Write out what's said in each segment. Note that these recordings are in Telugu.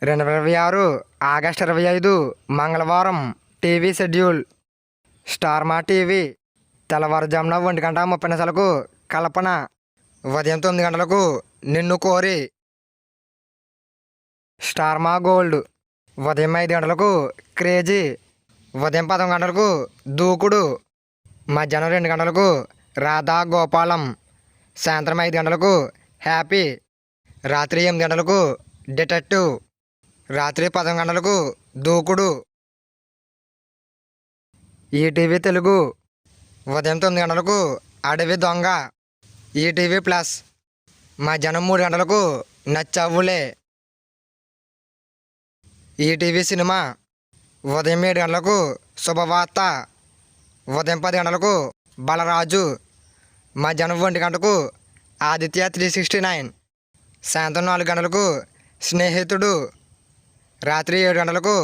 2026 ఆగస్టు 25 మంగళవారం టీవీ షెడ్యూల్. స్టార్ మా టీవీ తెల్లవారుజామున 1:30 కల్పన, ఉదయం 9 గంటలకు నిన్ను కోరి. స్టార్ మా గోల్డ్ ఉదయం 5 గంటలకు క్రేజీ, ఉదయం 11 గంటలకు దూకుడు, మధ్యాహ్నం 2 గంటలకు రాధా గోపాలం, సాయంత్రం 5 గంటలకు హ్యాపీ, రాత్రి 8 గంటలకు డిటెక్టివ్, రాత్రి 11 గంటలకు దూకుడు. ఈటీవీ తెలుగు ఉదయం 9 గంటలకు అడవి దొంగ. ఈటీవీ ప్లస్ మధ్యాహ్నం 3 గంటలకు నచ్చవులే. ఈటీవీ సినిమా ఉదయం 7 గంటలకు శుభవార్త, ఉదయం 10 గంటలకు బలరాజు, మధ్యాహ్నం 1 గంటకు ఆదిత్య 369, సాయంత్రం 4 గంటలకు స్నేహితుడు, రాత్రి 7 గంటలకు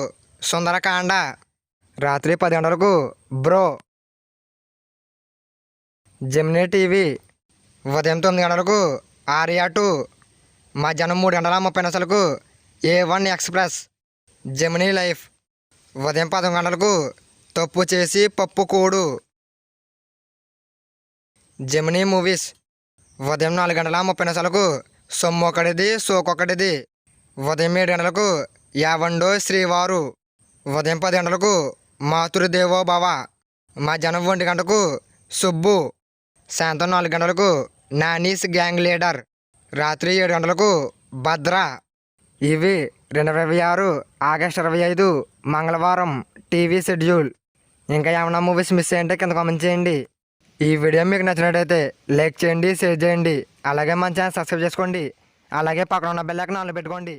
సుందరకాండ, రాత్రి 10 గంటలకు బ్రో. జెమినీ టీవీ ఉదయం 9 గంటలకు ఆర్యా 2, మధ్యాహ్నం 3:30 A1 ఎక్స్ప్రెస్. జెమినీ లైఫ్ ఉదయం 11 గంటలకు తప్పు చేసి పప్పు కూడు. జెమినీ మూవీస్ ఉదయం 4:30 సొమ్మొకటిది సోకొకటిది. ఉదయం 7 గంటలకు యావండో శ్రీవారు, ఉదయం 10 గంటలకు మాతృదేవో భవ, మధ్యాహ్నం 1 గంటకు సుబ్బు, సాయంత్రం 4 గంటలకు నానీస్ గ్యాంగ్ లీడర్, రాత్రి 7 గంటలకు భద్ర. ఇవి 2026 ఆగస్టు 25 మంగళవారం టీవీ షెడ్యూల్. ఇంకా ఏమైనా మూవీస్ మిస్ అయ్యంటే కింద కామెంట్ చేయండి. ఈ వీడియో మీకు నచ్చినట్టయితే లైక్ చేయండి, షేర్ చేయండి, అలాగే మన ఛానల్ సబ్స్క్రైబ్ చేసుకోండి, అలాగే పక్కన ఉన్న బెల్ ఐకాన్ ఆన్లో పెట్టుకోండి.